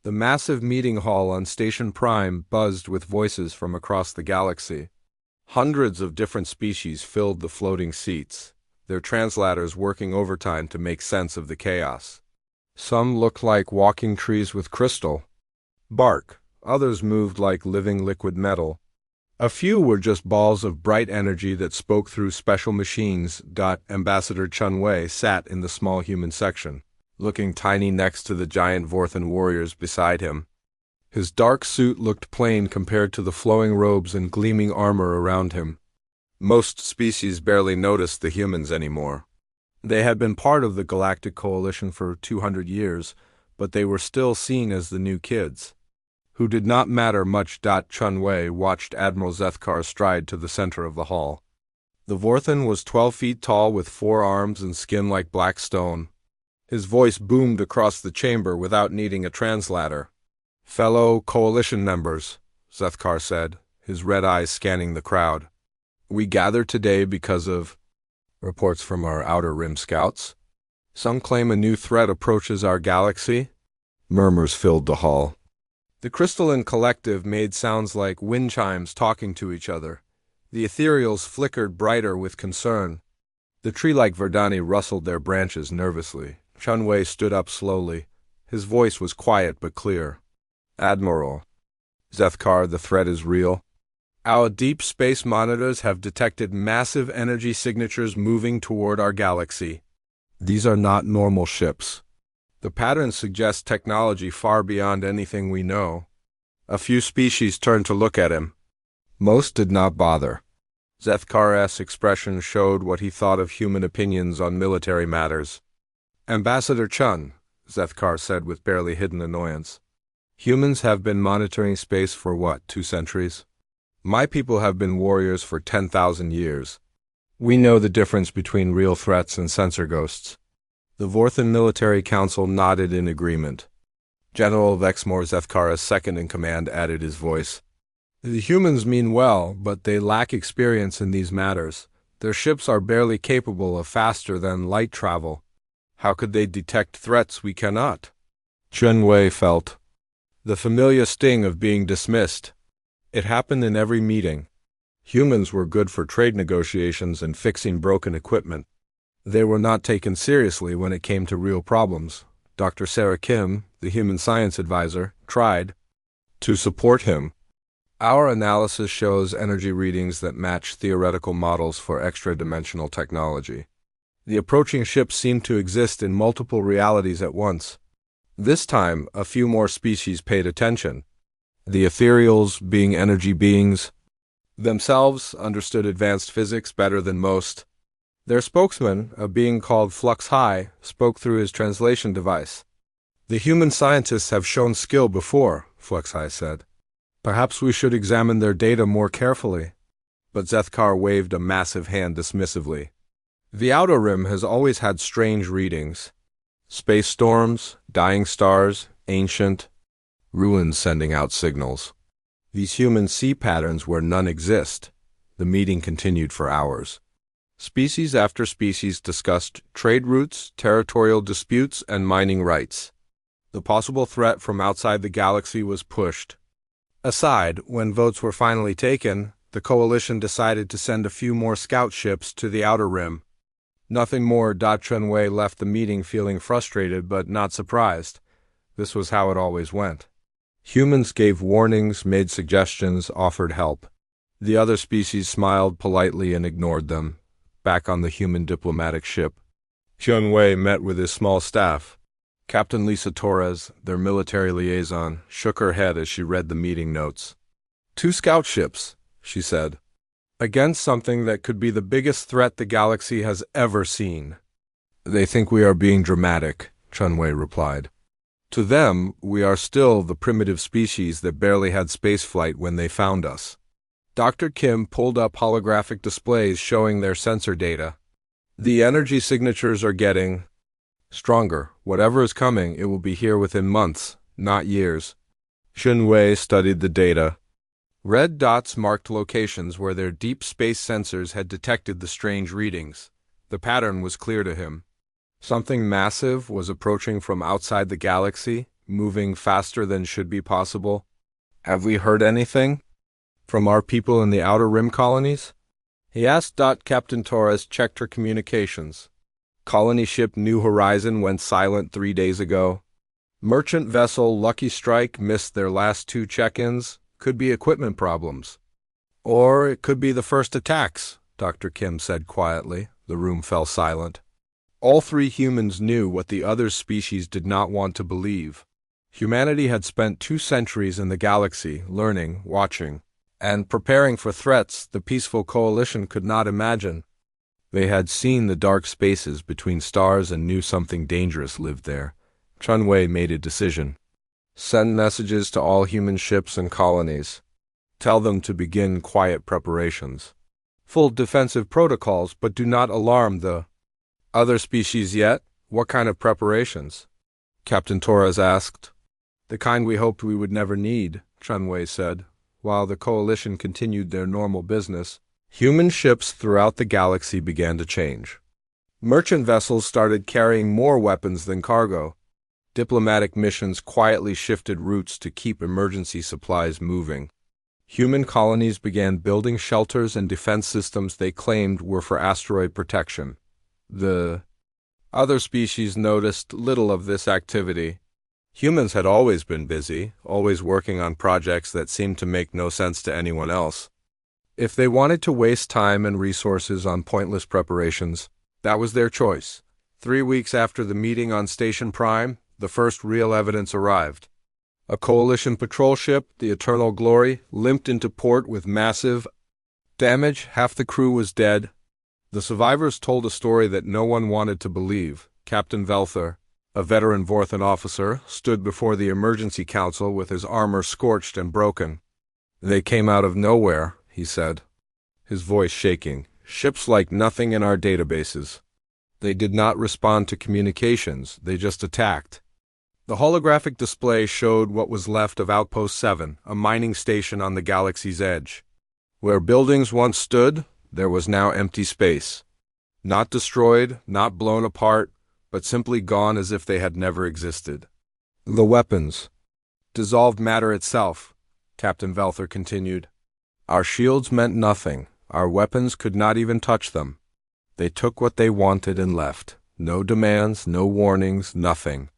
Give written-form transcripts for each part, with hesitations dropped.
The massive meeting hall on Station Prime buzzed with voices from across the galaxy. Hundreds of different species filled the floating seats, their translators working overtime to make sense of the chaos. Some looked like walking trees with crystal bark, others moved like living liquid metal. A few were just balls of bright energy that spoke through special machines. Ambassador Chun-Wei sat in the small human section, looking tiny next to the giant Vorthan warriors beside him. His dark suit looked plain compared to the flowing robes and gleaming armor around him. Most species barely noticed the humans anymore. They had been part of the Galactic Coalition for 200 years, but they were still seen as the new kids, who did not matter much. Chun-Wei watched Admiral Zethkar stride to the center of the hall. The Vorthan was 12 feet tall with 4 arms and skin like black stone. His voice boomed across the chamber without needing a translator. "Fellow Coalition members," Zethkar said, his red eyes scanning the crowd. "We gather today because of reports from our Outer Rim scouts. Some claim a new threat approaches our galaxy." Murmurs filled the hall. The crystalline collective made sounds like wind chimes talking to each other. The ethereals flickered brighter with concern. The tree-like Verdani rustled their branches nervously. Chun-Wei stood up slowly. His voice was quiet but clear. "Admiral Zethkar, the threat is real. Our deep space monitors have detected massive energy signatures moving toward our galaxy. These are not normal ships. The patterns suggest technology far beyond anything we know." A few species turned to look at him. Most did not bother. Zethkar's expression showed what he thought of human opinions on military matters. "Ambassador Chun," Zethkar said with barely hidden annoyance, "humans have been monitoring space for what, 2 centuries? My people have been warriors for 10,000 years. We know the difference between real threats and sensor ghosts." The Vorthan Military Council nodded in agreement. General Vexmore, Zethkar's second-in-command, added his voice. "The humans mean well, but they lack experience in these matters. Their ships are barely capable of faster than light travel. How could they detect threats we cannot?" Chun-Wei felt the familiar sting of being dismissed. It happened in every meeting. Humans were good for trade negotiations and fixing broken equipment. They were not taken seriously when it came to real problems. Dr. Sarah Kim, the human science advisor, tried to support him. "Our analysis shows energy readings that match theoretical models for extra-dimensional technology. The approaching ships seem to exist in multiple realities at once." This time, a few more species paid attention. The ethereals, being energy beings, themselves understood advanced physics better than most. Their spokesman, a being called Flux High, spoke through his translation device. "The human scientists have shown skill before," Flux High said. "Perhaps we should examine their data more carefully." But Zethkar waved a massive hand dismissively. "The Outer Rim has always had strange readings. Space storms, dying stars, ancient ruins sending out signals. These human see patterns where none exist." The meeting continued for hours. Species after species discussed trade routes, territorial disputes, and mining rights. The possible threat from outside the galaxy was pushed aside. When votes were finally taken, the Coalition decided to send a few more scout ships to the Outer Rim. Nothing more. Chun-Wei left the meeting feeling frustrated but not surprised. This was how it always went. Humans gave warnings, made suggestions, offered help. The other species smiled politely and ignored them. Back on the human diplomatic ship, Chun-Wei met with his small staff. Captain Lisa Torres, their military liaison, shook her head as she read the meeting notes. 2 scout ships, she said, against something that could be the biggest threat the galaxy has ever seen. "They think we are being dramatic," Chun-Wei replied. "To them, we are still the primitive species that barely had spaceflight when they found us." Dr. Kim pulled up holographic displays showing their sensor data. "The energy signatures are getting stronger. Whatever is coming, it will be here within months, not years." Chun-Wei studied the data. Red dots marked locations where their deep space sensors had detected the strange readings. The pattern was clear to him. Something massive was approaching from outside the galaxy, moving faster than should be possible. Have we heard anything from our people in the Outer Rim colonies? He asked. Captain Torres checked her communications. Colony ship New Horizon went silent 3 days ago. Merchant vessel Lucky Strike missed their last 2 check-ins. Could be equipment problems. Or it could be the first attacks, Dr. Kim said quietly. The room fell silent. All 3 humans knew what the other species did not want to believe. Humanity had spent 2 centuries in the galaxy, learning, watching, and preparing for threats the peaceful coalition could not imagine. They had seen the dark spaces between stars and knew something dangerous lived there. Chunwei made a decision. Send messages to all human ships and colonies. Tell them to begin quiet preparations. Full defensive protocols, but do not alarm the other species yet. What kind of preparations? Captain Torres asked. The kind we hoped we would never need, Chunwei said, while the coalition continued their normal business. Human ships throughout the galaxy began to change. Merchant vessels started carrying more weapons than cargo. Diplomatic missions quietly shifted routes to keep emergency supplies moving. Human colonies began building shelters and defense systems they claimed were for asteroid protection. The other species noticed little of this activity. Humans had always been busy, always working on projects that seemed to make no sense to anyone else. If they wanted to waste time and resources on pointless preparations, that was their choice. 3 weeks after the meeting on Station Prime, the first real evidence arrived. A coalition patrol ship, the Eternal Glory, limped into port with massive damage. Half the crew was dead. The survivors told a story that no one wanted to believe. Captain Velther, a veteran Vorthan officer, stood before the emergency council with his armor scorched and broken. They came out of nowhere, he said, his voice shaking. Ships like nothing in our databases. They did not respond to communications, they just attacked. The holographic display showed what was left of Outpost 7, a mining station on the galaxy's edge. Where buildings once stood, there was now empty space. Not destroyed, not blown apart, but simply gone as if they had never existed. The weapons. Dissolved matter itself, Captain Velther continued. Our shields meant nothing. Our weapons could not even touch them. They took what they wanted and left. No demands, no warnings, nothing.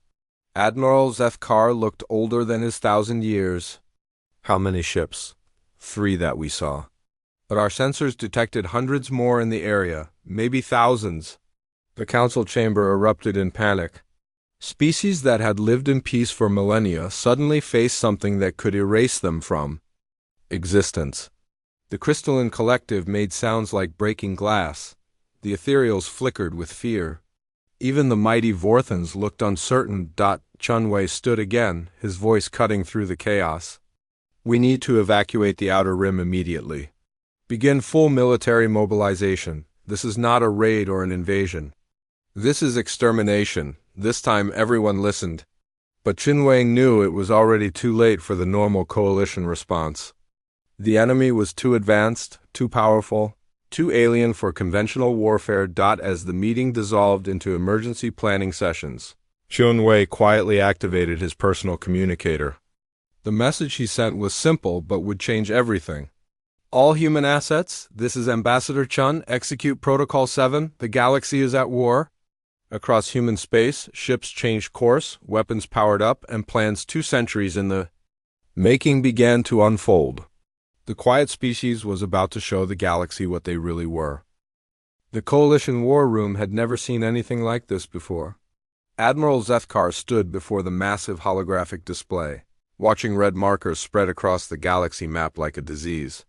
Admiral Zethkar looked older than his 1,000 years. How many ships? 3 that we saw. But our sensors detected hundreds more in the area, maybe thousands. The council chamber erupted in panic. Species that had lived in peace for millennia suddenly faced something that could erase them from existence. The crystalline collective made sounds like breaking glass. The ethereals flickered with fear. Even the mighty Vorthans looked uncertain. Chunwei stood again, his voice cutting through the chaos. We need to evacuate the Outer Rim immediately. Begin full military mobilization. This is not a raid or an invasion. This is extermination. This time everyone listened. But Chunwei knew it was already too late for the normal coalition response. The enemy was too advanced, too powerful, too alien for conventional warfare. As the meeting dissolved into emergency planning sessions, Chunwei quietly activated his personal communicator. The message he sent was simple but would change everything. All human assets, this is Ambassador Chun, execute Protocol 7, the galaxy is at war. Across human space, ships changed course, weapons powered up, and plans 2 centuries in the making began to unfold. The quiet species was about to show the galaxy what they really were. The Coalition War Room had never seen anything like this before. Admiral Zethkar stood before the massive holographic display, watching red markers spread across the galaxy map like a disease.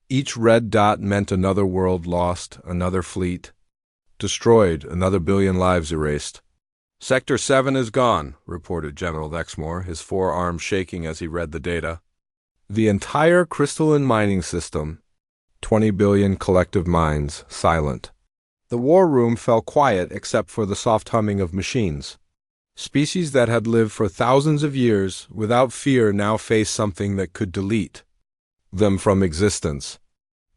Each red dot meant another world lost, another fleet destroyed, another billion lives erased. Sector 7 is gone, reported General Lexmore, his forearm shaking as he read the data. The entire crystalline mining system, 20 billion collective minds, silent. The war room fell quiet except for the soft humming of machines. Species that had lived for thousands of years without fear now faced something that could delete them from existence.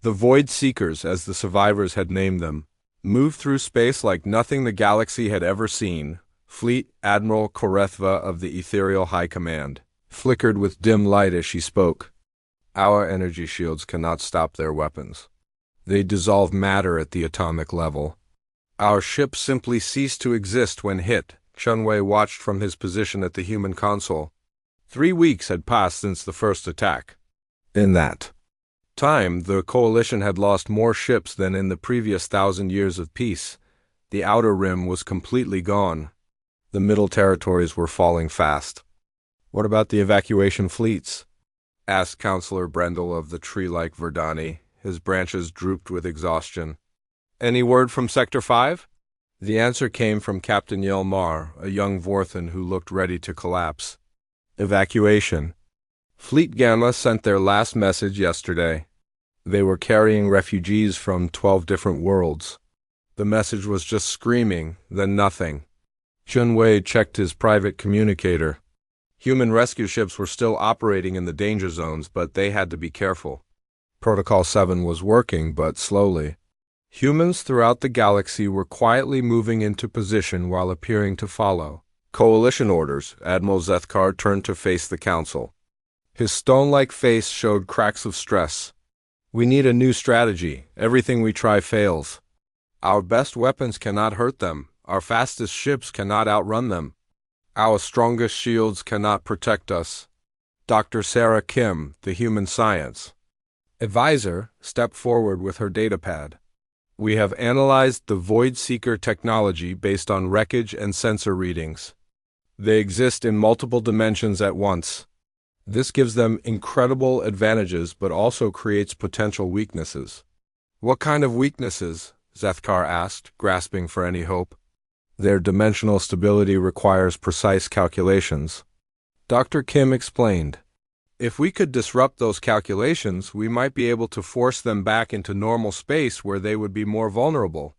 The Void Seekers, as the survivors had named them, moved through space like nothing the galaxy had ever seen, Fleet Admiral Korethva of the Ethereal High Command flickered with dim light as she spoke. Our energy shields cannot stop their weapons. They dissolve matter at the atomic level. Our ship simply ceased to exist when hit. Chunwei watched from his position at the human console. 3 weeks had passed since the first attack. In that time, the coalition had lost more ships than in the previous 1,000 years of peace. The outer rim was completely gone. The middle territories were falling fast. "What about the evacuation fleets?" asked Counselor Brendel of the tree-like Verdani. His branches drooped with exhaustion. "Any word from Sector 5? The answer came from Captain Yelmar, a young Vorthan who looked ready to collapse. "Evacuation. Fleet Gamma sent their last message yesterday. They were carrying refugees from 12 different worlds. The message was just screaming, then nothing." Chunwei checked his private communicator. Human rescue ships were still operating in the danger zones, but they had to be careful. Protocol 7 was working, but slowly. Humans throughout the galaxy were quietly moving into position while appearing to follow coalition orders. Admiral Zethkar turned to face the council. His stone-like face showed cracks of stress. "We need a new strategy. Everything we try fails. Our best weapons cannot hurt them. Our fastest ships cannot outrun them. Our strongest shields cannot protect us." Dr. Sarah Kim, the human science advisor, stepped forward with her datapad. "We have analyzed the Void Seeker technology based on wreckage and sensor readings. They exist in multiple dimensions at once. This gives them incredible advantages but also creates potential weaknesses." "What kind of weaknesses?" Zethkar asked, grasping for any hope. "Their dimensional stability requires precise calculations." Dr. Kim explained. "If we could disrupt those calculations, we might be able to force them back into normal space where they would be more vulnerable."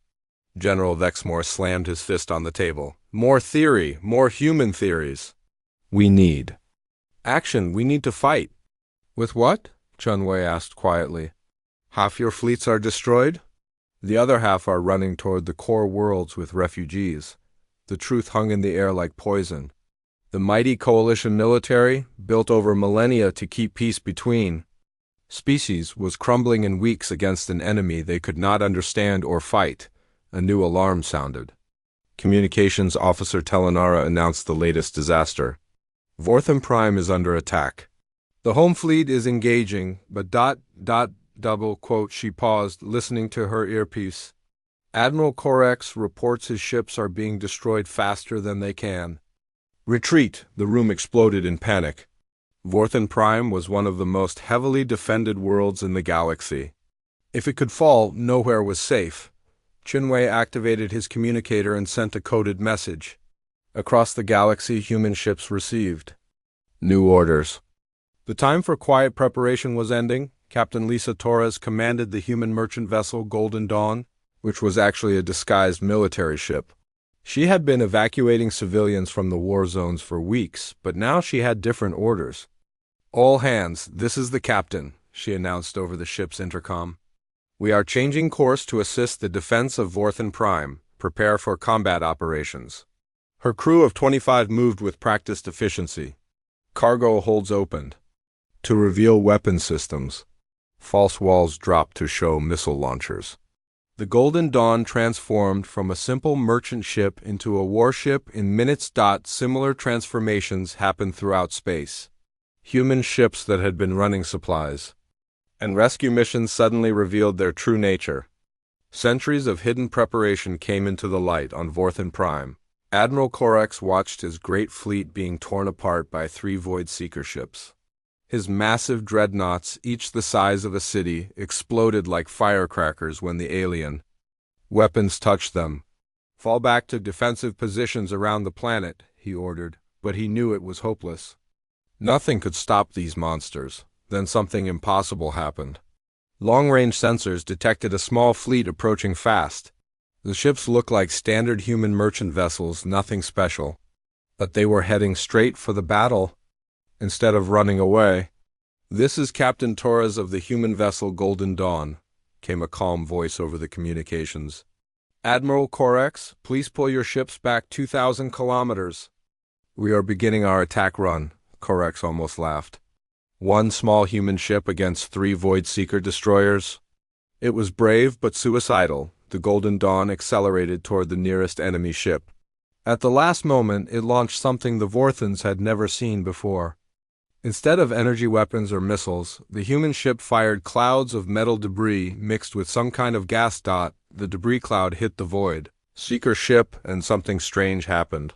General Vexmore slammed his fist on the table. "More theory, more human theories. We need action. We need to fight." "With what?" Chunwei asked quietly. "Half your fleets are destroyed? The other half are running toward the core worlds with refugees." The truth hung in the air like poison. The mighty coalition military, built over millennia to keep peace between species, was crumbling in weeks against an enemy they could not understand or fight. A new alarm sounded. Communications Officer Telenara announced the latest disaster. "Vortham Prime is under attack. The home fleet is engaging, but double quote," she paused, listening to her earpiece. "Admiral Korex reports his ships are being destroyed faster than they can." "Retreat!" The room exploded in panic. Vorthan Prime was one of the most heavily defended worlds in the galaxy. If it could fall, nowhere was safe. Chunwei activated his communicator and sent a coded message. Across the galaxy, human ships received new orders. The time for quiet preparation was ending. Captain Lisa Torres commanded the human merchant vessel Golden Dawn, which was actually a disguised military ship. She had been evacuating civilians from the war zones for weeks, but now she had different orders. "All hands, this is the captain," she announced over the ship's intercom. "We are changing course to assist the defense of Vorthan Prime. Prepare for combat operations." Her crew of 25 moved with practiced efficiency. Cargo holds opened. To reveal weapon systems. False walls dropped to show missile launchers. The Golden Dawn transformed from a simple merchant ship into a warship in minutes. Similar transformations happened throughout space. Human ships that had been running supplies and rescue missions suddenly revealed their true nature. Centuries of hidden preparation came into the light on Vorthan Prime. Admiral Korex watched his great fleet being torn apart by 3 Void Seeker ships. His massive dreadnoughts, each the size of a city, exploded like firecrackers when the alien weapons touched them. "Fall back to defensive positions around the planet," he ordered, but he knew it was hopeless. Nothing could stop these monsters. Then something impossible happened. Long-range sensors detected a small fleet approaching fast. The ships looked like standard human merchant vessels, nothing special. But they were heading straight for the battle instead of running away. "This is Captain Torres of the human vessel Golden Dawn," came a calm voice over the communications. Admiral Corex, please pull your ships back 2,000 kilometers. We are beginning our attack run, Corex almost laughed. One small human ship against 3 Void Seeker destroyers. It was brave but suicidal. The Golden Dawn accelerated toward the nearest enemy ship. At the last moment, it launched something the Vorthans had never seen before. Instead of energy weapons or missiles, the human ship fired clouds of metal debris mixed with some kind of gas dot. The debris cloud hit the Void Seeker ship, and something strange happened.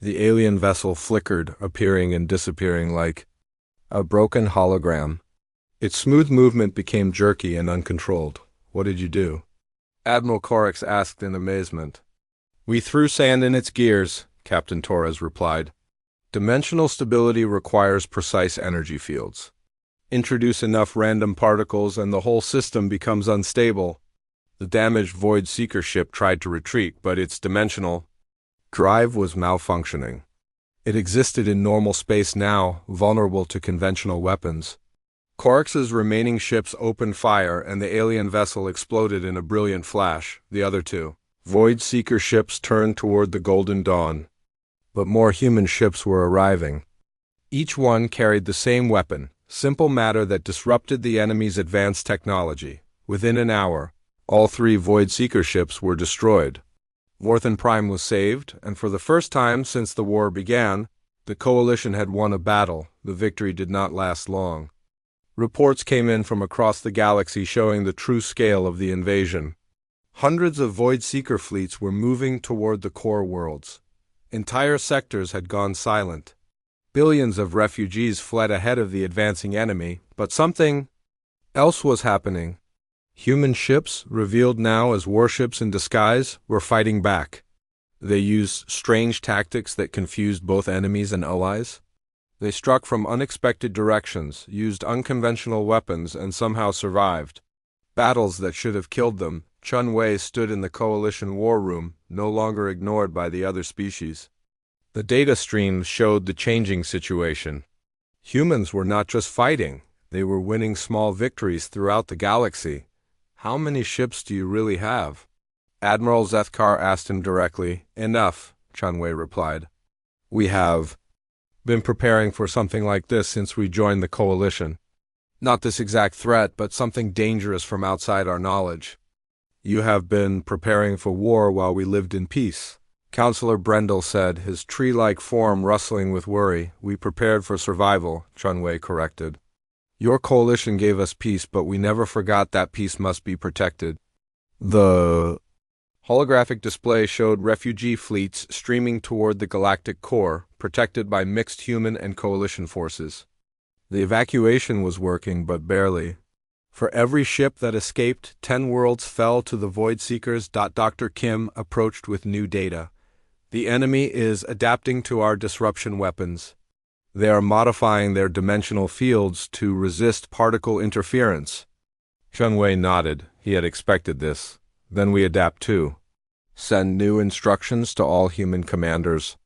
The alien vessel flickered, appearing and disappearing like a broken hologram. Its smooth movement became jerky and uncontrolled. What did you do? Admiral Corex asked in amazement. We threw sand in its gears, Captain Torres replied. Dimensional stability requires precise energy fields. Introduce enough random particles and the whole system becomes unstable. The damaged Void Seeker ship tried to retreat, but its dimensional drive was malfunctioning. It existed in normal space now, vulnerable to conventional weapons. Corex's remaining ships opened fire and the alien vessel exploded in a brilliant flash. The other 2 Void Seeker ships turned toward the Golden Dawn. But more human ships were arriving. Each one carried the same weapon, simple matter that disrupted the enemy's advanced technology. Within an hour, all 3 Void Seeker ships were destroyed. Vorthan Prime was saved, and for the first time since the war began, the Coalition had won a battle. The victory did not last long. Reports came in from across the galaxy showing the true scale of the invasion. Hundreds of Void Seeker fleets were moving toward the core worlds. Entire sectors had gone silent. Billions of refugees fled ahead of the advancing enemy, but something else was happening. Human ships, revealed now as warships in disguise, were fighting back. They used strange tactics that confused both enemies and allies. They struck from unexpected directions, used unconventional weapons, and somehow survived. Battles that should have killed them. Chun Wei stood in the Coalition war room, no longer ignored by the other species. The data streams showed the changing situation. Humans were not just fighting, they were winning small victories throughout the galaxy. How many ships do you really have? Admiral Zethkar asked him directly. Enough, Chun Wei replied. We have been preparing for something like this since we joined the Coalition. Not this exact threat, but something dangerous from outside our knowledge. You have been preparing for war while we lived in peace, Counselor Brendel said, his tree-like form rustling with worry. We prepared for survival, Chun Wei corrected. Your Coalition gave us peace, but we never forgot that peace must be protected. The holographic display showed refugee fleets streaming toward the galactic core, protected by mixed human and Coalition forces. The evacuation was working, but barely. For every ship that escaped, 10 worlds fell to the Void Seekers. Dr. Kim approached with new data. The enemy is adapting to our disruption weapons. They are modifying their dimensional fields to resist particle interference. Chun Wei nodded. He had expected this. Then we adapt too. Send new instructions to all human commanders.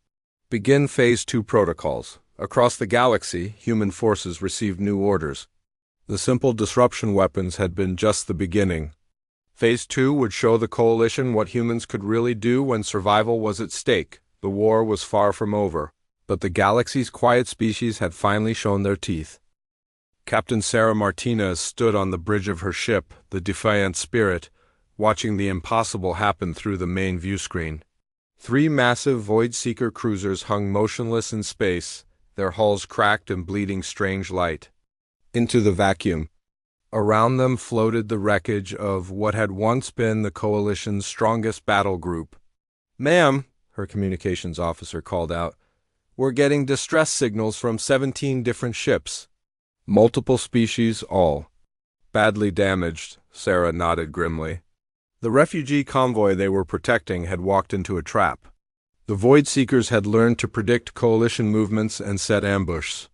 Begin Phase 2 protocols. Across the galaxy, human forces received new orders. The simple disruption weapons had been just the beginning. Phase 2 would show the Coalition what humans could really do when survival was at stake. The war was far from over, but the galaxy's quiet species had finally shown their teeth. Captain Sarah Martinez stood on the bridge of her ship, the Defiant Spirit, watching the impossible happen through the main view screen. 3 massive Void Seeker cruisers hung motionless in space, their hulls cracked and bleeding strange light into the vacuum. Around them floated the wreckage of what had once been the Coalition's strongest battle group. Ma'am, her communications officer called out, we're getting distress signals from 17 different ships. Multiple species, all badly damaged, Sarah nodded grimly. The refugee convoy they were protecting had walked into a trap. The Void Seekers had learned to predict Coalition movements and set ambush.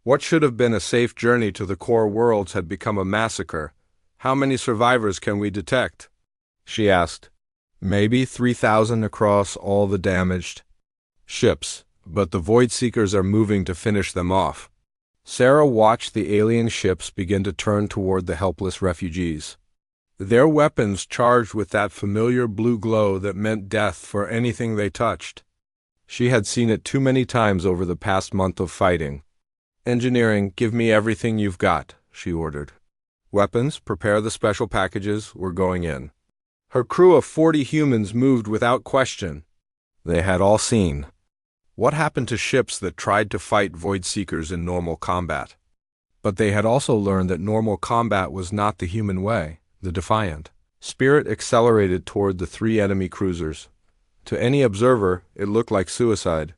What should have been a safe journey to the core worlds had become a massacre. How many survivors can we detect? She asked. Maybe 3,000 across all the damaged ships, but the Void Seekers are moving to finish them off. Sarah watched the alien ships begin to turn toward the helpless refugees. Their weapons charged with that familiar blue glow that meant death for anything they touched. She had seen it too many times over the past month of fighting. "Engineering, give me everything you've got," she ordered. "Weapons, prepare the special packages, we're going in." Her crew of 40 humans moved without question. They had all seen what happened to ships that tried to fight Void Seekers in normal combat. But they had also learned that normal combat was not the human way. The Defiant Spirit accelerated toward the 3 enemy cruisers. To any observer, it looked like suicide.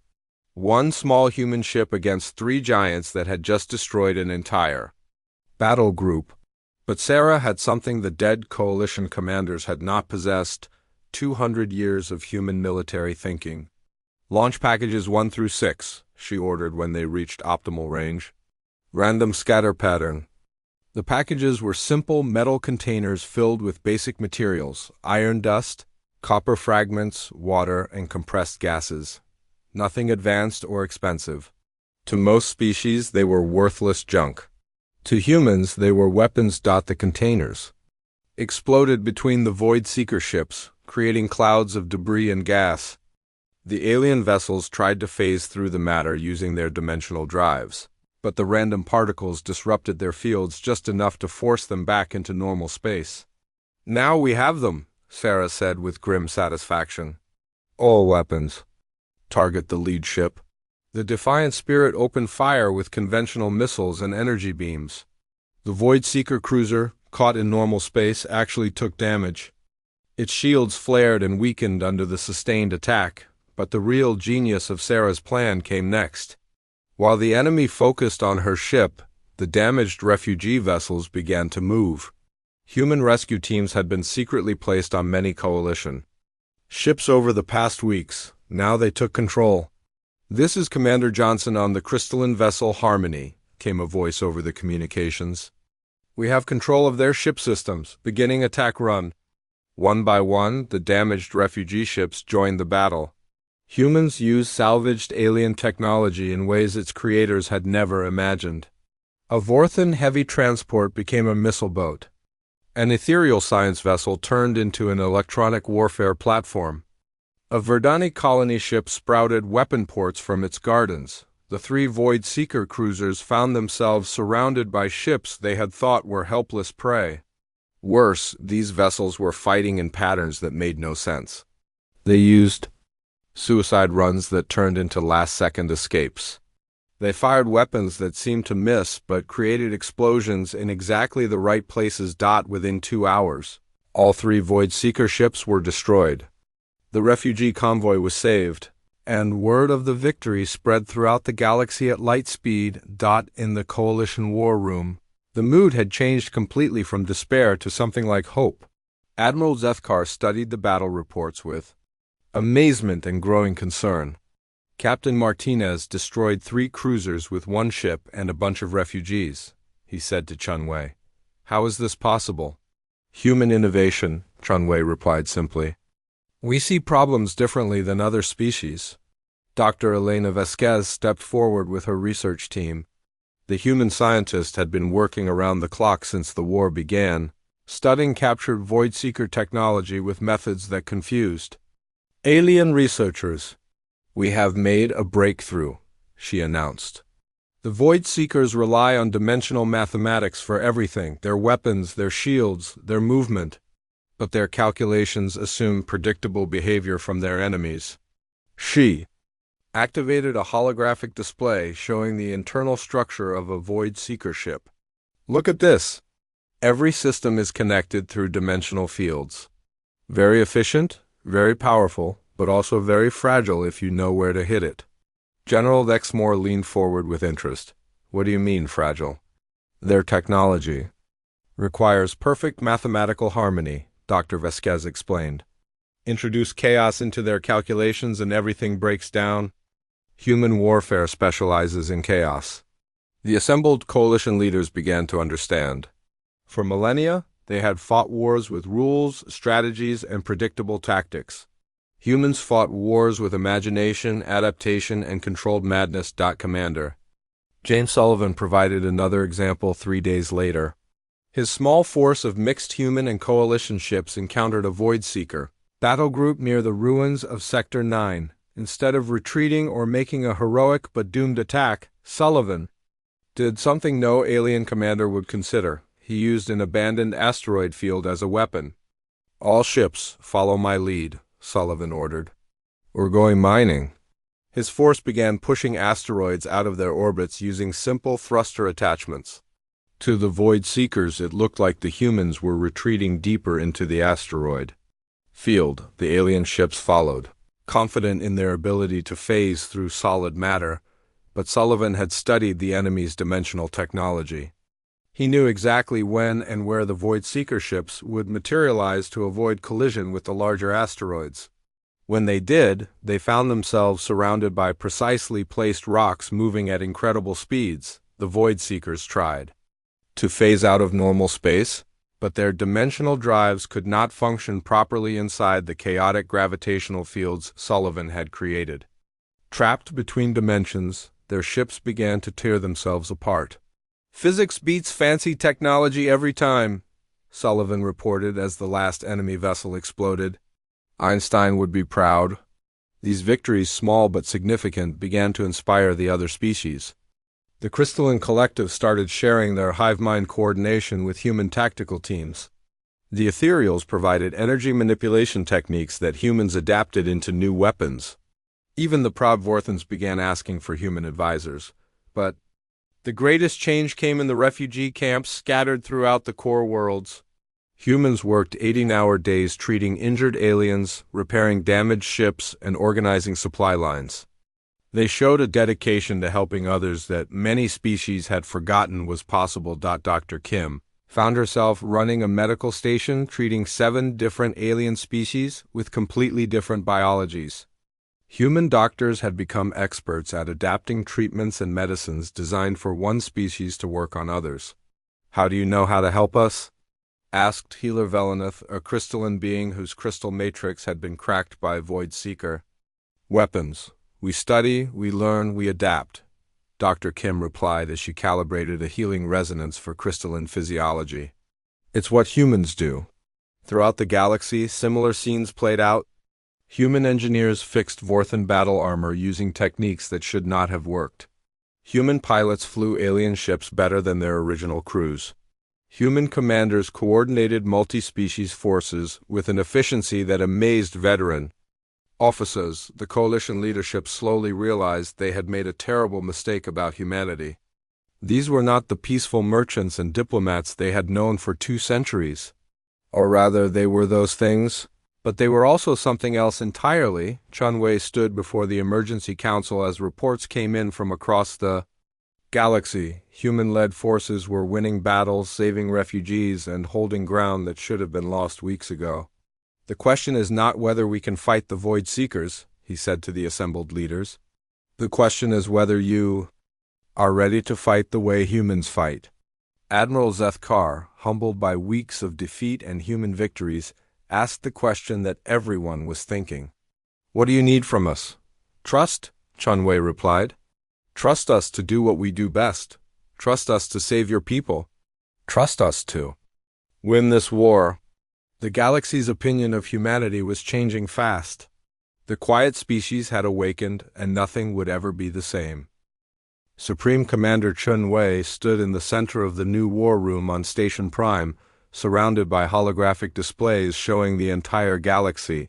One small human ship against 3 giants that had just destroyed an entire battle group. But Sarah had something the dead coalition commanders had not possessed: 200 years of human military thinking. "Launch packages 1 through 6, she ordered when they reached optimal range. "Random scatter pattern." The packages were simple metal containers filled with basic materials: iron dust, copper fragments, water, and compressed gases. Nothing advanced or expensive. To most species, they were worthless junk. To humans, they were weapons. The containers exploded between the Void Seeker ships, creating clouds of debris and gas. The alien vessels tried to phase through the matter using their dimensional drives, but the random particles disrupted their fields just enough to force them back into normal space. "Now we have them," Sarah said with grim satisfaction. "All weapons. Target the lead ship." The Defiant Spirit opened fire with conventional missiles and energy beams. The Void Seeker cruiser, caught in normal space, actually took damage. Its shields flared and weakened under the sustained attack, but the real genius of Sarah's plan came next. While the enemy focused on her ship, the damaged refugee vessels began to move. Human rescue teams had been secretly placed on many coalition ships over the past weeks. Now they took control. "This is Commander Johnson on the crystalline vessel Harmony," came a voice over the communications. "We have control of their ship systems. Beginning attack run." One by one, the damaged refugee ships joined the battle. Humans used salvaged alien technology in ways its creators had never imagined. A Vorthan heavy transport became a missile boat. An ethereal science vessel turned into an electronic warfare platform. A Verdani colony ship sprouted weapon ports from its gardens. The 3 Void Seeker cruisers found themselves surrounded by ships they had thought were helpless prey. Worse, these vessels were fighting in patterns that made no sense. They used suicide runs that turned into last-second escapes. They fired weapons that seemed to miss but created explosions in exactly the right places. Within 2 hours, all 3 Void Seeker ships were destroyed. The refugee convoy was saved, and word of the victory spread throughout the galaxy at light speed. In the Coalition war room, the mood had changed completely from despair to something like hope. Admiral Zethkar studied the battle reports with amazement and growing concern. "Captain Martinez destroyed 3 cruisers with 1 ship and a bunch of refugees," he said to Chunwei. "How is this possible?" "Human innovation," Chunwei replied simply. "We see problems differently than other species." Dr. Elena Vasquez stepped forward with her research team. The human scientist had been working around the clock since the war began, studying captured Void Seeker technology with methods that confused alien researchers. "We have made a breakthrough," she announced. "The Void Seekers rely on dimensional mathematics for everything: their weapons, their shields, their movement. But their calculations assume predictable behavior from their enemies." She activated a holographic display showing the internal structure of a Void Seeker ship. "Look at this. Every system is connected through dimensional fields. Very efficient, very powerful, but also very fragile if you know where to hit it." General Lexmore leaned forward with interest. "What do you mean, fragile?" "Their technology requires perfect mathematical harmony," Dr. Vasquez explained. "Introduce chaos into their calculations and everything breaks down. Human warfare specializes in chaos." The assembled coalition leaders began to understand. For millennia, they had fought wars with rules, strategies, and predictable tactics. Humans fought wars with imagination, adaptation, and controlled madness. Commander James Sullivan provided another example 3 days later. His small force of mixed human and coalition ships encountered a Void Seeker battle group near the ruins of Sector 9. Instead of retreating or making a heroic but doomed attack, Sullivan did something no alien commander would consider. He used an abandoned asteroid field as a weapon. "All ships, follow my lead," Sullivan ordered. "We're going mining." His force began pushing asteroids out of their orbits using simple thruster attachments. To the Void Seekers, it looked like the humans were retreating deeper into the asteroid field. The alien ships followed, confident in their ability to phase through solid matter, but Sullivan had studied the enemy's dimensional technology. He knew exactly when and where the Void Seeker ships would materialize to avoid collision with the larger asteroids. When they did, they found themselves surrounded by precisely placed rocks moving at incredible speeds. The Void Seekers tried to phase out of normal space, but their dimensional drives could not function properly inside the chaotic gravitational fields Sullivan had created. Trapped between dimensions, their ships began to tear themselves apart. "Physics beats fancy technology every time," Sullivan reported as the last enemy vessel exploded. Einstein would be proud. These victories, small but significant, began to inspire the other species. The crystalline collective started sharing their hive mind coordination with human tactical teams. The ethereals provided energy manipulation techniques that humans adapted into new weapons. Even the proud Vorthans began asking for human advisors. But the greatest change came in the refugee camps scattered throughout the core worlds. Humans worked 18-hour days treating injured aliens, repairing damaged ships, and organizing supply lines. They showed a dedication to helping others that many species had forgotten was possible. Dr. Kim found herself running a medical station treating 7 different alien species with completely different biologies. Human doctors had become experts at adapting treatments and medicines designed for one species to work on others. "How do you know how to help us?" asked Healer Velenith, a crystalline being whose crystal matrix had been cracked by a Void Seeker. "Weapons. We study, we learn, we adapt," Dr. Kim replied as she calibrated a healing resonance for crystalline physiology. "It's what humans do." Throughout the galaxy, similar scenes played out. Human engineers fixed Vorthan battle armor using techniques that should not have worked. Human pilots flew alien ships better than their original crews. Human commanders coordinated multi-species forces with an efficiency that amazed veteran officers. The coalition leadership slowly realized they had made a terrible mistake about humanity. These were not the peaceful merchants and diplomats they had known for 2 centuries. Or rather, they were those things, but they were also something else entirely. Chunwei stood before the Emergency Council as reports came in from across the galaxy. Human-led forces were winning battles, saving refugees, and holding ground that should have been lost weeks ago. "The question is not whether we can fight the Void Seekers," he said to the assembled leaders. "The question is whether you are ready to fight the way humans fight." Admiral Zethkar, humbled by weeks of defeat and human victories, asked the question that everyone was thinking. "What do you need from us?" "Trust," Chunwei replied. "Trust us to do what we do best. Trust us to save your people. Trust us to win this war." The galaxy's opinion of humanity was changing fast. The quiet species had awakened, and nothing would ever be the same. Supreme Commander Chunwei stood in the center of the new war room on Station Prime, surrounded by holographic displays showing the entire galaxy.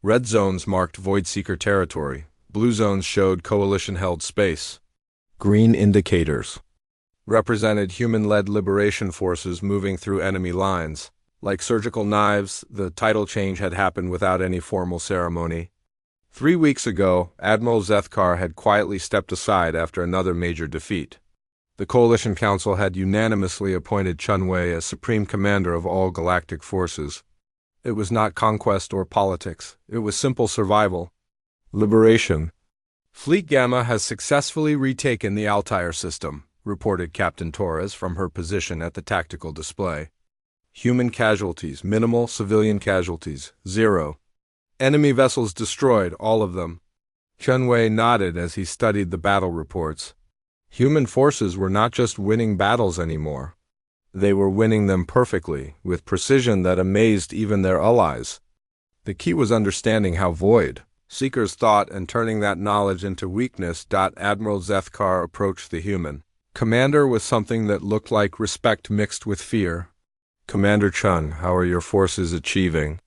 Red zones marked Void Seeker territory. Blue zones showed Coalition-held space. Green indicators represented human-led liberation forces moving through enemy lines. Like surgical knives, the title change had happened without any formal ceremony. 3 weeks ago, Admiral Zethkar had quietly stepped aside after another major defeat. The Coalition Council had unanimously appointed Chunwei as Supreme Commander of all galactic forces. It was not conquest or politics. It was simple survival. Liberation. "Fleet Gamma has successfully retaken the Altair system," reported Captain Torres from her position at the tactical display. "Human casualties, minimal civilian casualties, 0. Enemy vessels destroyed, all of them." Chunwei nodded as he studied the battle reports. Human forces were not just winning battles anymore. They were winning them perfectly, with precision that amazed even their allies. The key was understanding how Void Seekers thought and turning that knowledge into weakness. Admiral Zethkar approached the human commander with something that looked like respect mixed with fear. Commander Chun, how are your forces achieving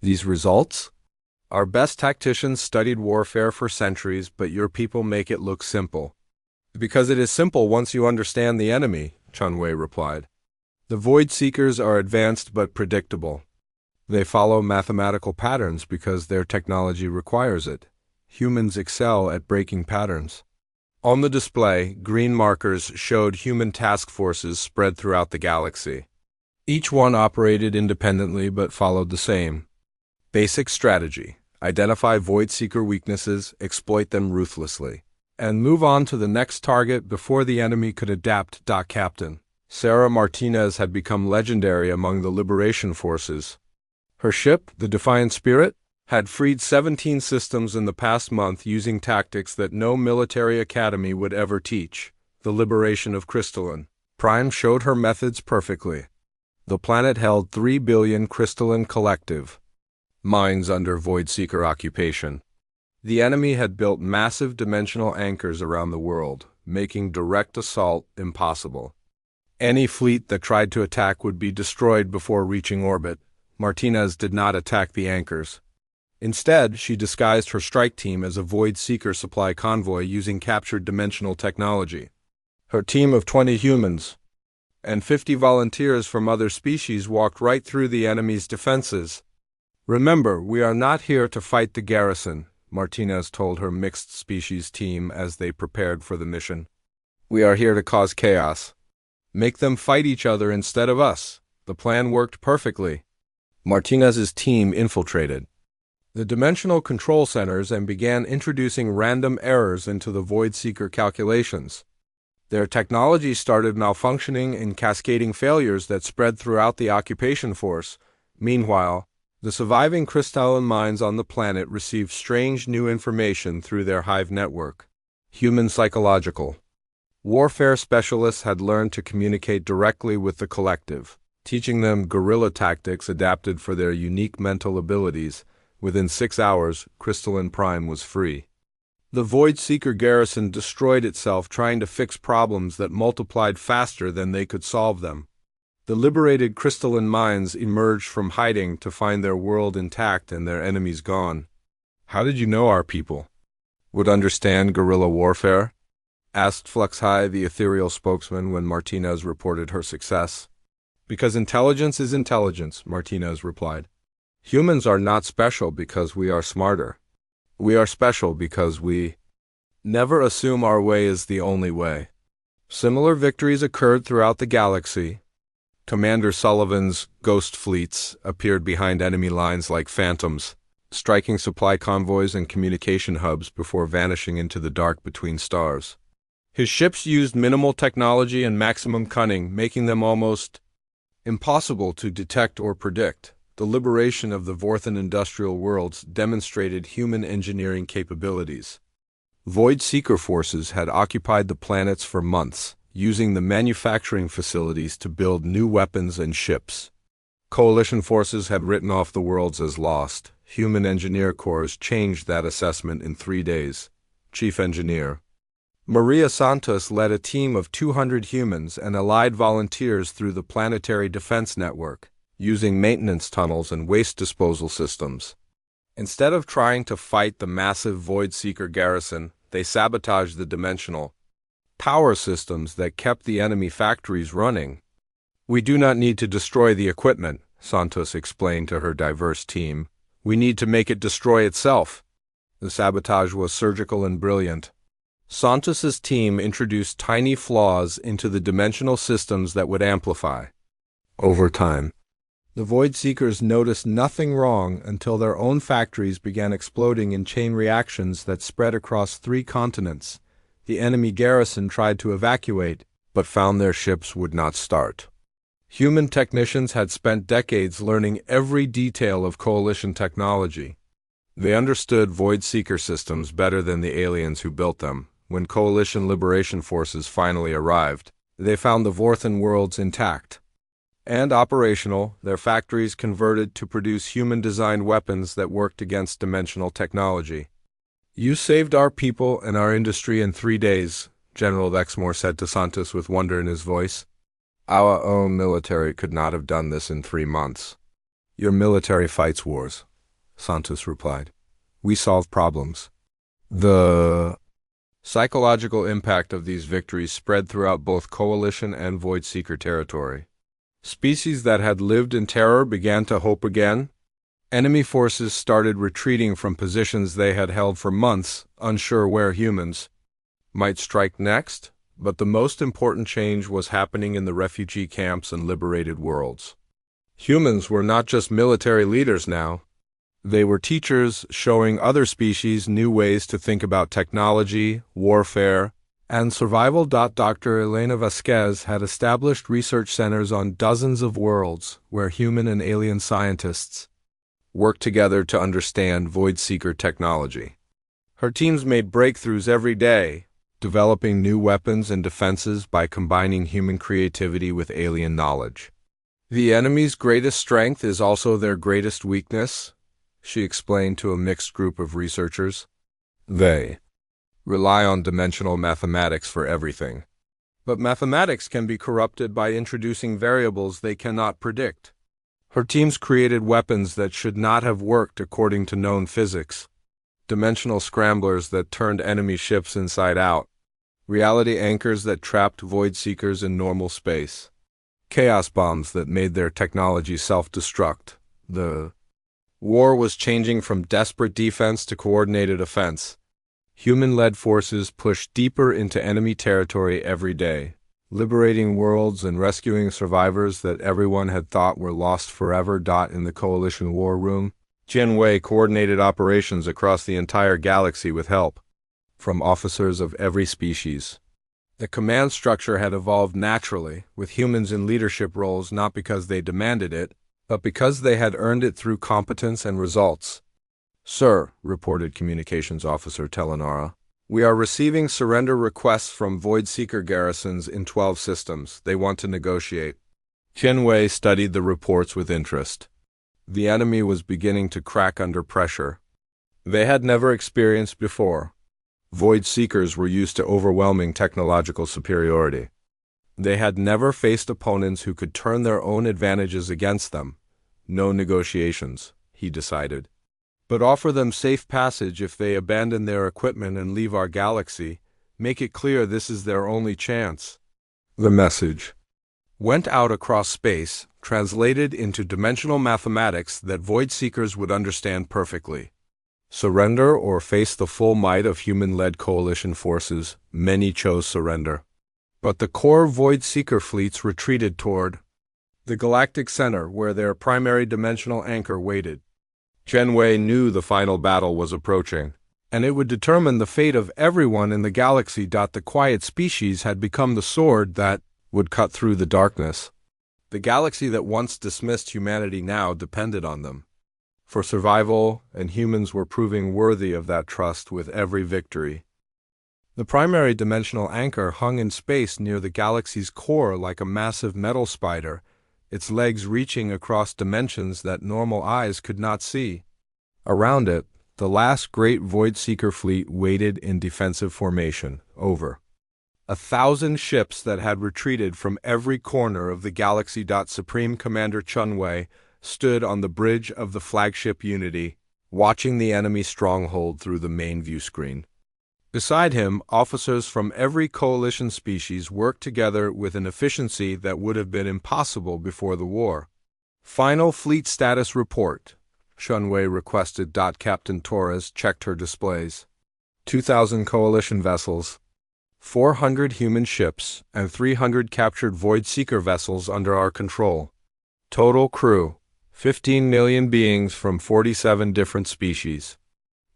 these results? Our best tacticians studied warfare for centuries, but your people make it look simple. Because it is simple once you understand the enemy, Chun Wei replied. The Void Seekers are advanced but predictable. They follow mathematical patterns because their technology requires it. Humans excel at breaking patterns. On the display, green markers showed human task forces spread throughout the galaxy. Each one operated independently but followed the same basic strategy: identify Void Seeker weaknesses, exploit them ruthlessly, and move on to the next target before the enemy could adapt. Captain Sarah Martinez had become legendary among the Liberation Forces. Her ship, the Defiant Spirit, had freed 17 systems in the past month using tactics that no military academy would ever teach. The liberation of crystalline Prime showed her methods perfectly. The planet held 3 billion crystalline collective mines under Void Seeker occupation. The enemy had built massive dimensional anchors around the world, making direct assault impossible. Any fleet that tried to attack would be destroyed before reaching orbit. Martinez did not attack the anchors. Instead, she disguised her strike team as a Void Seeker supply convoy using captured dimensional technology. Her team of 20 humans and 50 volunteers from other species walked right through the enemy's defenses. Remember, we are not here to fight the garrison, Martinez told her mixed species team as they prepared for the mission. We are here to cause chaos. Make them fight each other instead of us. The plan worked perfectly. Martinez's team infiltrated the dimensional control centers and began introducing random errors into the Void Seeker calculations. Their technology started malfunctioning in cascading failures that spread throughout the occupation force. Meanwhile, the surviving crystalline mines on the planet received strange new information through their hive network. Human psychological warfare specialists had learned to communicate directly with the collective, teaching them guerrilla tactics adapted for their unique mental abilities. Within 6 hours, Crystalline Prime was free. The Void Seeker garrison destroyed itself trying to fix problems that multiplied faster than they could solve them. The liberated crystalline mines emerged from hiding to find their world intact and their enemies gone. How did you know our people would understand guerrilla warfare? Asked Fluxhigh, the ethereal spokesman, when Martinez reported her success. Because intelligence is intelligence, Martinez replied. Humans are not special because we are smarter. We are special because we never assume our way is the only way. Similar victories occurred throughout the galaxy. Commander Sullivan's ghost fleets appeared behind enemy lines like phantoms, striking supply convoys and communication hubs before vanishing into the dark between stars. His ships used minimal technology and maximum cunning, making them almost impossible to detect or predict. The liberation of the Vorthan industrial worlds demonstrated human engineering capabilities. Void Seeker forces had occupied the planets for months, using the manufacturing facilities to build new weapons and ships. Coalition forces had written off the worlds as lost. Human engineer corps changed that assessment in 3 days. Chief Engineer Maria Santos led a team of 200 humans and allied volunteers through the planetary defense network, using maintenance tunnels and waste disposal systems. Instead of trying to fight the massive Void Seeker garrison, they sabotaged the dimensional power systems that kept the enemy factories running. We do not need to destroy the equipment, Santos explained to her diverse team. We need to make it destroy itself. The sabotage was surgical and brilliant. Santos's team introduced tiny flaws into the dimensional systems that would amplify. Over time, the Void Seekers noticed nothing wrong until their own factories began exploding in chain reactions that spread across 3 continents. The enemy garrison tried to evacuate, but found their ships would not start. Human technicians had spent decades learning every detail of Coalition technology. They understood Void Seeker systems better than the aliens who built them. When Coalition liberation forces finally arrived, They found the Vorthan worlds intact and operational, their factories converted to produce human-designed weapons that worked against dimensional technology. "You saved our people and our industry in 3 days," General Lexmore said to Santos with wonder in his voice. "Our own military could not have done this in 3 months." "Your military fights wars," Santos replied. "We solve problems." The psychological impact of these victories spread throughout both Coalition and Void Seeker territory. Species that had lived in terror began to hope again. Enemy forces started retreating from positions they had held for months, unsure where humans might strike next. But the most important change was happening in the refugee camps and liberated worlds. Humans were not just military leaders now. They were teachers, showing other species new ways to think about technology, warfare, and survival. Dr. Elena Vasquez had established research centers on dozens of worlds where human and alien scientists worked together to understand Void Seeker technology. Her teams made breakthroughs every day, developing new weapons and defenses by combining human creativity with alien knowledge. "The enemy's greatest strength is also their greatest weakness," she explained to a mixed group of researchers. "They rely on dimensional mathematics for everything. But mathematics can be corrupted by introducing variables they cannot predict." Her teams created weapons that should not have worked according to known physics. Dimensional scramblers that turned enemy ships inside out. Reality anchors that trapped Void Seekers in normal space. Chaos bombs that made their technology self-destruct. The war was changing from desperate defense to coordinated offense. Human-led forces pushed deeper into enemy territory every day, liberating worlds and rescuing survivors that everyone had thought were lost forever. In the Coalition war room, Jian Wei coordinated operations across the entire galaxy with help from officers of every species. The command structure had evolved naturally, with humans in leadership roles not because they demanded it, but because they had earned it through competence and results. "Sir," reported Communications Officer Telenara, "we are receiving surrender requests from Void Seeker garrisons in 12 systems. They want to negotiate." Jian Wei studied the reports with interest. The enemy was beginning to crack under pressure. They had never experienced before. Void Seekers were used to overwhelming technological superiority. They had never faced opponents who could turn their own advantages against them. No negotiations, he decided. But offer them safe passage if they abandon their equipment and leave our galaxy. Make it clear this is their only chance. The message went out across space, translated into dimensional mathematics that Void Seekers would understand perfectly. Surrender or face the full might of human-led coalition forces. Many chose surrender. But the core Void Seeker fleets retreated toward the galactic center where their primary dimensional anchor waited. Jian Wei knew the final battle was approaching, and it would determine the fate of everyone in the galaxy. The quiet species had become the sword that would cut through the darkness. The galaxy that once dismissed humanity now depended on them for survival, and humans were proving worthy of that trust with every victory. The primary dimensional anchor hung in space near the galaxy's core like a massive metal spider, its legs reaching across dimensions that normal eyes could not see. Around it, the last great Void Seeker fleet waited in defensive formation. Over 1,000 ships that had retreated from every corner of the galaxy. Supreme Commander Chun Wei stood on the bridge of the flagship Unity, watching the enemy stronghold through the main view screen. Beside him, officers from every coalition species worked together with an efficiency that would have been impossible before the war. "Final fleet status report," Chun Wei requested. Captain Torres checked her displays. 2,000 coalition vessels, 400 human ships, and 300 captured Void Seeker vessels under our control. Total crew, 15 million beings from 47 different species.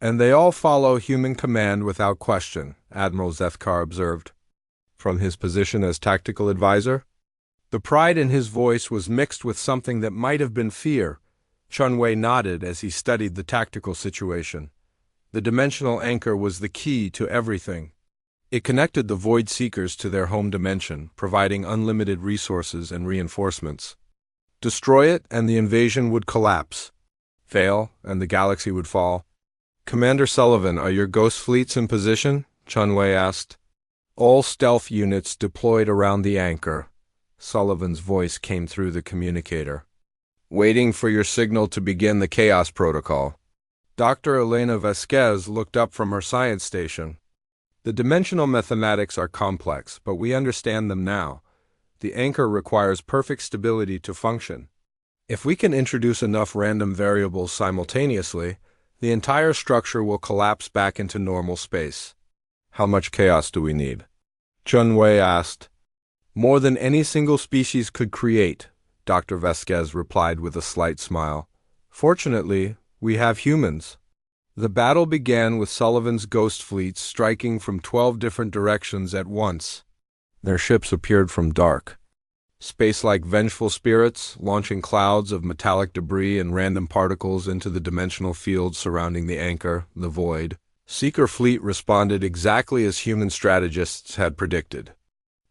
"And they all follow human command without question," Admiral Zethkar observed, from his position as tactical advisor. The pride in his voice was mixed with something that might have been fear. Chun Wei nodded as he studied the tactical situation. The dimensional anchor was the key to everything. It connected the Void Seekers to their home dimension, providing unlimited resources and reinforcements. Destroy it, and the invasion would collapse. Fail, and the galaxy would fall. Commander Sullivan, are your ghost fleets in position? Chunwei asked. All stealth units deployed around the anchor. Sullivan's voice came through the communicator. Waiting for your signal to begin the Chaos Protocol. Dr. Elena Vasquez looked up from her science station. The dimensional mathematics are complex, but we understand them now. The anchor requires perfect stability to function. If we can introduce enough random variables simultaneously, the entire structure will collapse back into normal space. How much chaos do we need? Chunwei asked. More than any single species could create, Dr. Vasquez replied with a slight smile. Fortunately, we have humans. The battle began with Sullivan's ghost fleets striking from 12 different directions at once. Their ships appeared from dark, space-like vengeful spirits, launching clouds of metallic debris and random particles into the dimensional field surrounding the anchor, the Void. Seeker fleet responded exactly as human strategists had predicted.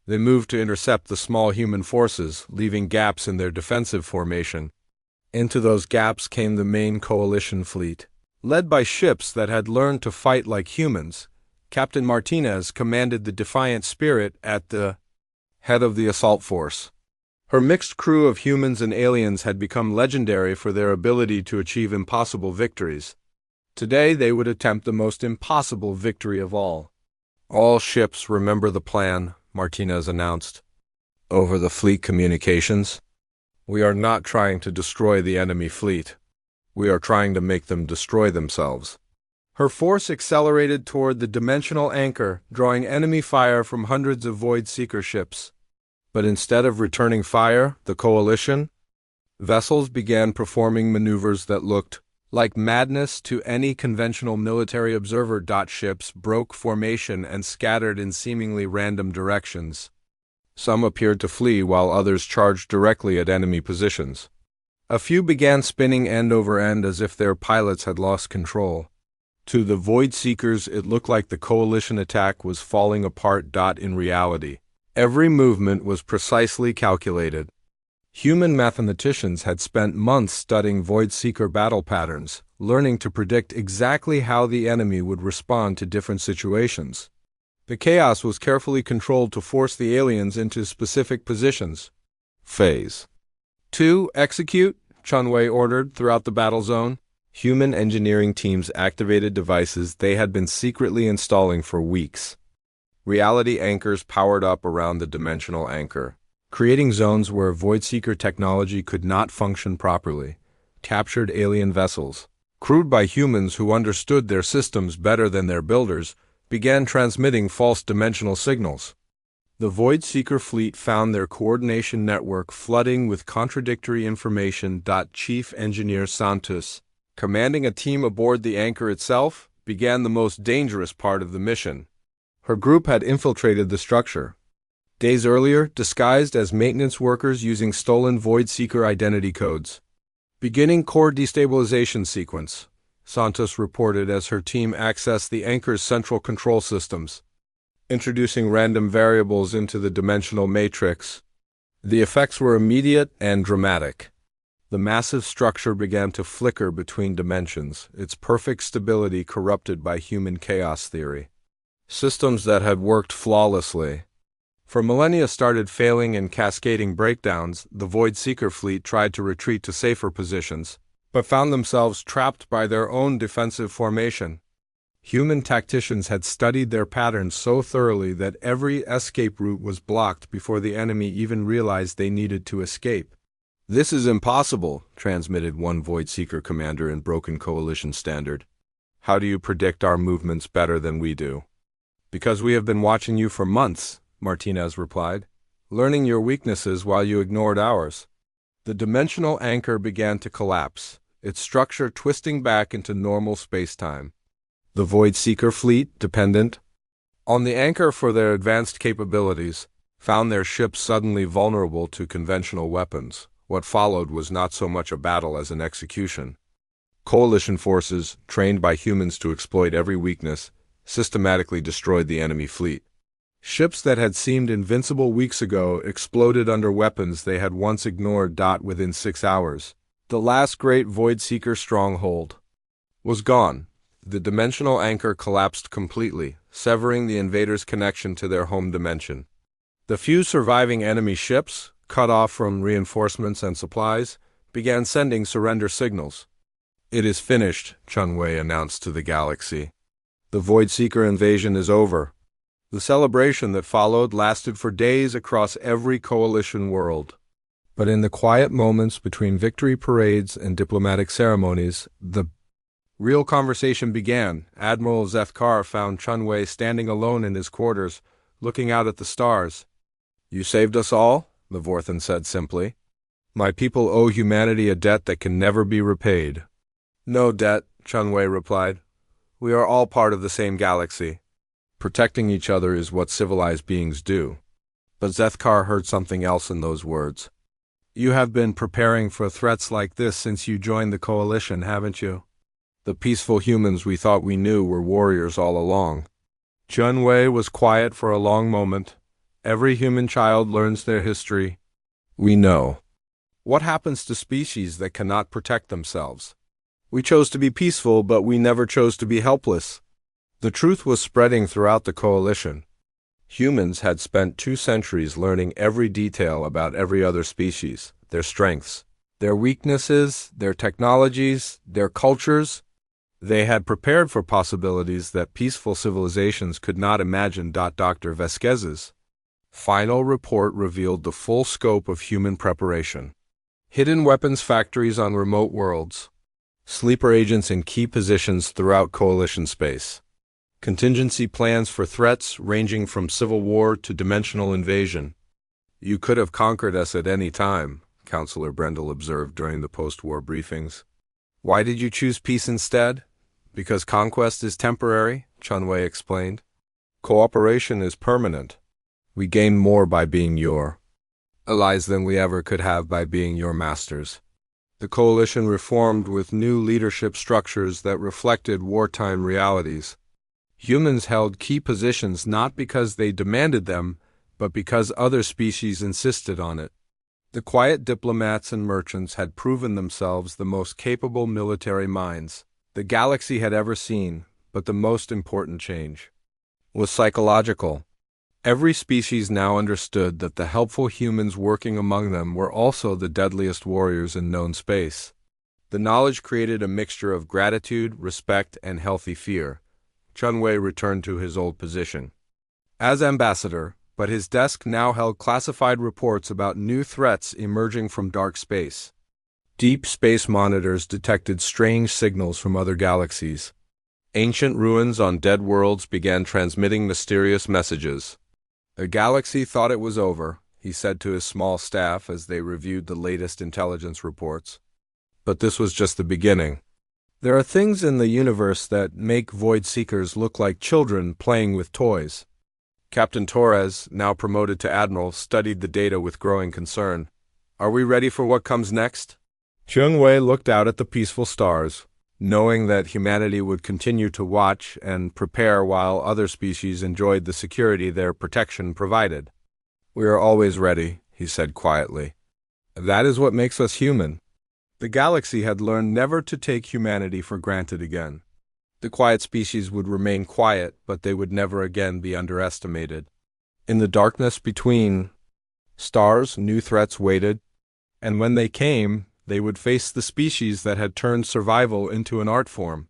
They moved to intercept the small human forces, leaving gaps in their defensive formation. Into those gaps came the main coalition fleet. Led by ships that had learned to fight like humans, Captain Martinez commanded the defiant spirit at the head of the assault force. Her mixed crew of humans and aliens had become legendary for their ability to achieve impossible victories. Today they would attempt the most impossible victory of all. All ships remember the plan, Martinez announced. Over the fleet communications, we are not trying to destroy the enemy fleet. We are trying to make them destroy themselves. Her force accelerated toward the dimensional anchor, drawing enemy fire from hundreds of Void Seeker ships. But instead of returning fire, the coalition vessels began performing maneuvers that looked like madness to any conventional military observer. Ships broke formation and scattered in seemingly random directions. Some appeared to flee while others charged directly at enemy positions. A few began spinning end over end as if their pilots had lost control. To the Void Seekers, it looked like the coalition attack was falling apart. In reality, every movement was precisely calculated. Human mathematicians had spent months studying Void Seeker battle patterns, learning to predict exactly how the enemy would respond to different situations. The chaos was carefully controlled to force the aliens into specific positions. Phase 2, execute, Chunwei ordered throughout the battle zone. Human engineering teams activated devices they had been secretly installing for weeks. Reality anchors powered up around the dimensional anchor, creating zones where Void Seeker technology could not function properly. Captured alien vessels, crewed by humans who understood their systems better than their builders, began transmitting false dimensional signals. The Void Seeker fleet found their coordination network flooding with contradictory information. Chief Engineer Santos, commanding a team aboard the anchor itself, began the most dangerous part of the mission. Her group had infiltrated the structure. Days earlier, disguised as maintenance workers using stolen Void Seeker identity codes. Beginning core destabilization sequence, Santos reported as her team accessed the anchor's central control systems, introducing random variables into the dimensional matrix. The effects were immediate and dramatic. The massive structure began to flicker between dimensions, its perfect stability corrupted by human chaos theory. Systems that had worked flawlessly for millennia started failing and cascading breakdowns. The Void Seeker fleet tried to retreat to safer positions, but found themselves trapped by their own defensive formation. Human tacticians had studied their patterns so thoroughly that every escape route was blocked before the enemy even realized they needed to escape. "This is impossible," transmitted one Void Seeker commander in broken Coalition standard. "How do you predict our movements better than we do?" "Because we have been watching you for months," Martinez replied, "learning your weaknesses while you ignored ours." The dimensional anchor began to collapse, its structure twisting back into normal space-time. The Void Seeker fleet, dependent on the anchor for their advanced capabilities, found their ships suddenly vulnerable to conventional weapons. What followed was not so much a battle as an execution. Coalition forces, trained by humans to exploit every weakness, systematically destroyed the enemy fleet. Ships that had seemed invincible weeks ago exploded under weapons they had once ignored. Within 6 hours, the last great Voidseeker stronghold was gone. The dimensional anchor collapsed completely, severing the invaders' connection to their home dimension. The few surviving enemy ships, cut off from reinforcements and supplies, began sending surrender signals. "It is finished," Chunwei announced to the galaxy. "The Voidseeker invasion is over." The celebration that followed lasted for days across every coalition world. But in the quiet moments between victory parades and diplomatic ceremonies, the real conversation began. Admiral Zethkar found Chunwei standing alone in his quarters, looking out at the stars. "You saved us all," the Vorthan said simply. "My people owe humanity a debt that can never be repaid." "No debt," Chunwei replied. "We are all part of the same galaxy. Protecting each other is what civilized beings do." But Zethkar heard something else in those words. "You have been preparing for threats like this since you joined the coalition, haven't you? The peaceful humans we thought we knew were warriors all along." Chunwei was quiet for a long moment. "Every human child learns their history. We know. What happens to species that cannot protect themselves? We chose to be peaceful, but we never chose to be helpless." The truth was spreading throughout the coalition. Humans had spent 2 centuries learning every detail about every other species, their strengths, their weaknesses, their technologies, their cultures. They had prepared for possibilities that peaceful civilizations could not imagine. Dr. Vasquez's final report revealed the full scope of human preparation. Hidden weapons factories on remote worlds, sleeper agents in key positions throughout coalition space, contingency plans for threats ranging from civil war to dimensional invasion. "You could have conquered us at any time," Counselor Brendel observed during the post-war briefings. "Why did you choose peace instead?" "Because conquest is temporary," Chunwei explained. "Cooperation is permanent. We gain more by being your allies than we ever could have by being your masters." The coalition reformed with new leadership structures that reflected wartime realities. Humans held key positions not because they demanded them, but because other species insisted on it. The quiet diplomats and merchants had proven themselves the most capable military minds the galaxy had ever seen, but the most important change was psychological. Every species now understood that the helpful humans working among them were also the deadliest warriors in known space. The knowledge created a mixture of gratitude, respect, and healthy fear. Chunwei returned to his old position as ambassador, but his desk now held classified reports about new threats emerging from dark space. Deep space monitors detected strange signals from other galaxies. Ancient ruins on dead worlds began transmitting mysterious messages. The galaxy thought it was over, he said to his small staff as they reviewed the latest intelligence reports. But this was just the beginning. There are things in the universe that make Void Seekers look like children playing with toys. Captain Torres, now promoted to Admiral, studied the data with growing concern. "Are we ready for what comes next?" Chunwei looked out at the peaceful stars, knowing that humanity would continue to watch and prepare while other species enjoyed the security their protection provided. "We are always ready," he said quietly. "That is what makes us human." The galaxy had learned never to take humanity for granted again. The quiet species would remain quiet, but they would never again be underestimated. In the darkness between stars, new threats waited, and when they came, they would face the species that had turned survival into an art form.